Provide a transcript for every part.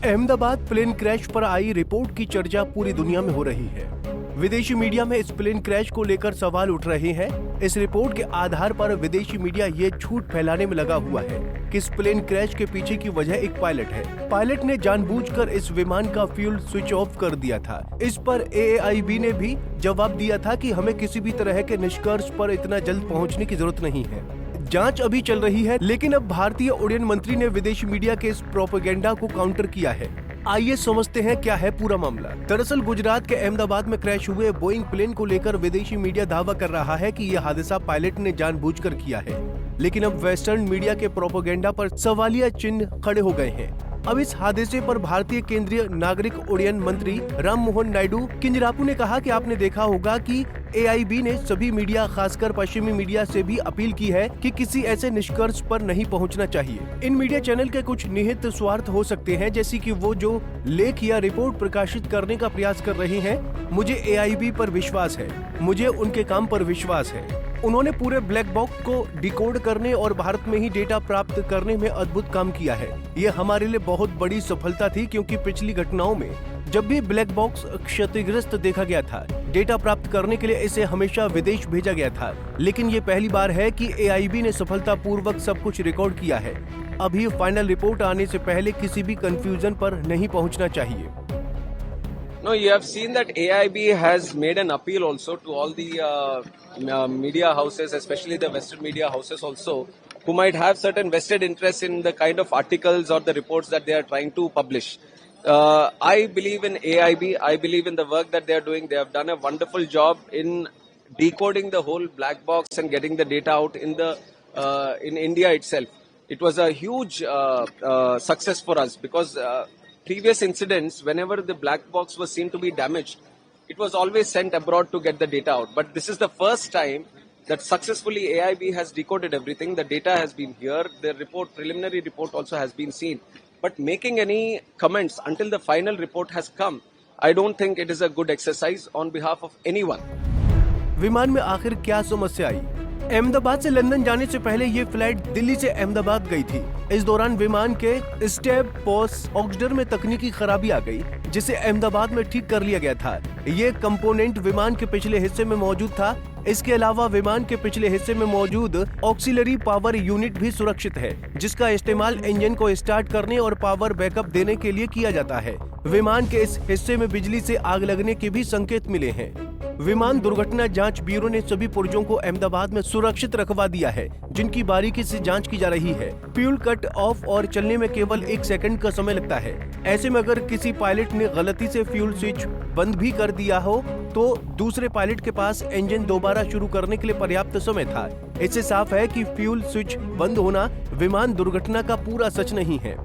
Ahmedabad plane crash पर आई report की चर्चा पूरी दुनिया में हो रही है। विदेशी मीडिया में इस प्लेन क्रैश को लेकर सवाल उठ रहे हैं। इस रिपोर्ट के आधार पर विदेशी मीडिया ये झूठ फैलाने में लगा हुआ है कि इस प्लेन क्रैश के पीछे की वजह एक पायलट है। पायलट ने जानबूझकर इस विमान का फ्यूल स्विच ऑफ कर दिया था। इस पर AAIB ने भी जवाब दिया था कि हमें किसी भी तरह के निष्कर्ष पर इतना जल्द पहुंचने की जरूरत नहीं है। जांच अभी चल रही है, लेकिन अब भारतीय उड्डयन मंत्री ने विदेशी मीडिया के इस प्रोपेगेंडा को काउंटर किया है। आइए समझते हैं क्या है पूरा मामला। दरअसल गुजरात के अहमदाबाद में क्रैश हुए बोइंग प्लेन को लेकर विदेशी मीडिया दावा कर रहा है कि यह हादसा पायलट ने जानबूझकर किया है, लेकिन अब वेस्टर्न मीडिया के प्रोपेगेंडा पर सवालिया चिन्ह खड़े हो गए हैं। अब इस हादसे पर भारतीय केंद्रीय नागरिक उड्डयन मंत्री राम मोहन नायडू किंजरापू ने कहा कि आपने देखा होगा कि AIB ने सभी मीडिया, खासकर पश्चिमी मीडिया से भी अपील की है कि किसी ऐसे निष्कर्ष पर नहीं पहुंचना चाहिए। इन मीडिया चैनल के कुछ निहित स्वार्थ हो सकते हैं, जैसे कि वो जो लेख या रिपोर्ट प्रकाशित करने का प्रयास कर रहे हैं। मुझे AIB पर विश्वास है, मुझे उनके काम पर विश्वास है। उन्होंने पूरे ब्लैक बॉक्स को डिकोड करने और भारत में ही डेटा प्राप्त करने में अद्भुत काम किया है। ये हमारे लिए बहुत बड़ी सफलता थी, क्योंकि पिछली घटनाओं में जब भी ब्लैक बॉक्स क्षतिग्रस्त देखा गया था, डेटा प्राप्त करने के लिए इसे हमेशा विदेश भेजा गया था। लेकिन ये पहली बार है कि AIB ने सफलतापूर्वक सब कुछ रिकॉर्ड किया है। अभी फाइनल रिपोर्ट आने से पहले किसी भी कंफ्यूजन पर नहीं पहुंचना चाहिए। No, you have seen that AIB has made an appeal also to all the media houses, especially the Western media houses also, who might have certain vested interests in the kind of articles or the reports that they are trying to publish. I believe in AIB. I believe in the work that they are doing. They have done a wonderful job in decoding the whole black box and getting the data out in India itself. It was a huge success for us because previous incidents, whenever the black box was seen to be damaged, it was always sent abroad to get the data out. But this is the first time that successfully AIB has decoded everything. The data has been here. The report, preliminary report also has been seen. But making any comments until the final report has come, I don't think it is a good exercise on behalf of anyone. विमान में आखिर क्या समस्या आई? अहमदाबाद से London जाने से पहले ये फ्लाइट दिल्ली से अहमदाबाद गई थी। इस दौरान विमान के स्टेप पोस्ट ऑक्सीडर में तकनीकी खराबी आ गई, जिसे अहमदाबाद में ठीक कर लिया गया था। ये कंपोनेंट विमान के पिछले हिस्से में मौजूद था। इसके अलावा विमान के पिछले हिस्से में मौजूद ऑक्सिलरी पावर यूनिट भी सुरक्षित है, जिसका इस्तेमाल इंजन को स्टार्ट करने और पावर बैकअप देने के लिए किया जाता है। विमान के इस हिस्से में बिजली से आग लगने के भी संकेत मिले हैं। विमान दुर्घटना जांच ब्यूरो ने सभी पुर्जों को अहमदाबाद में सुरक्षित रखवा दिया है, जिनकी बारीकी से जांच की जा रही है। फ्यूल कट ऑफ और चलने में केवल 1 सेकंड का समय लगता है। ऐसे में अगर किसी पायलट ने गलती से फ्यूल स्विच बंद भी कर दिया हो, तो दूसरे पायलट के पास इंजन दोबारा शुरू करने के लिए पर्याप्त समय था। इससे साफ है कि फ्यूल स्विच बंद होना विमान दुर्घटना का पूरा सच नहीं है।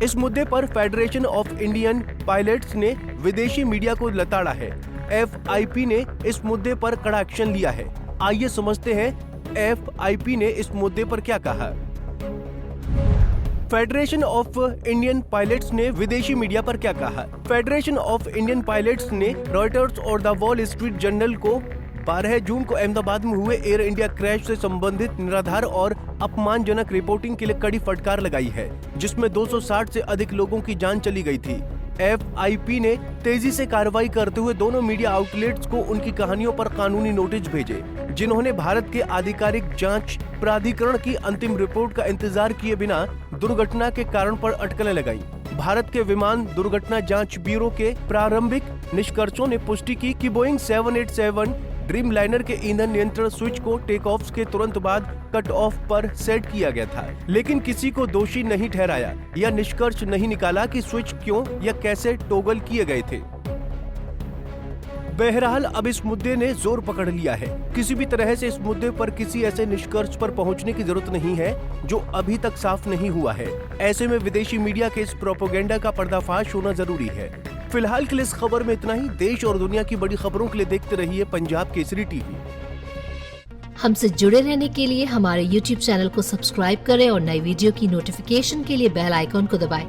इस मुद्दे पर फेडरेशन ऑफ इंडियन पायलट्स ने विदेशी मीडिया को लताड़ा है। FIP ने इस मुद्दे पर कड़ा एक्शन लिया है। आइए समझते हैं FIP ने इस मुद्दे पर क्या कहा। फेडरेशन ऑफ इंडियन पायलट्स ने विदेशी मीडिया पर क्या कहा। फेडरेशन ऑफ इंडियन पायलट्स ने रॉयटर्स और द वॉल स्ट्रीट जर्नल को 12 जून को अहमदाबाद में हुए एयर इंडिया क्रैश से संबंधित निराधार और अपमानजनक रिपोर्टिंग के लिए कड़ी फटकार लगाई है, जिसमें 260 से अधिक लोगों की जान चली गई थी। FIP ने तेजी से कार्रवाई करते हुए दोनों मीडिया आउटलेट्स को उनकी कहानियों पर कानूनी नोटिस भेजे, जिन्होंने भारत के आधिकारिक जांच प्राधिकरण की अंतिम रिपोर्ट का इंतजार किए बिना दुर्घटना के कारण पर अटकलें लगाई। भारत के विमान दुर्घटना जांच ब्यूरो के प्रारंभिक निष्कर्षों ने पुष्टि की कि बोइंग 787 ड्रीम लाइनर के ईंधन नियंत्रण स्विच को टेक ऑफ के तुरंत बाद कट ऑफ पर सेट किया गया था, लेकिन किसी को दोषी नहीं ठहराया या निष्कर्ष नहीं निकाला कि स्विच क्यों या कैसे टॉगल किए गए थे। बहरहाल अब इस मुद्दे ने जोर पकड़ लिया है। किसी भी तरह से इस मुद्दे पर किसी ऐसे निष्कर्ष पर पहुंचने की जरूरत नहीं है जो अभी तक साफ नहीं हुआ है। ऐसे में विदेशी मीडिया के इस प्रोपेगेंडा का पर्दाफाश होना जरूरी है। फिलहाल के लिए इस खबर में इतना ही। देश और दुनिया की बड़ी खबरों के लिए देखते रहिए पंजाब केसरी टीवी। हमसे जुड़े रहने के लिए हमारे YouTube चैनल को सब्सक्राइब करें और नई वीडियो की नोटिफिकेशन के लिए बेल आइकॉन को दबाएं।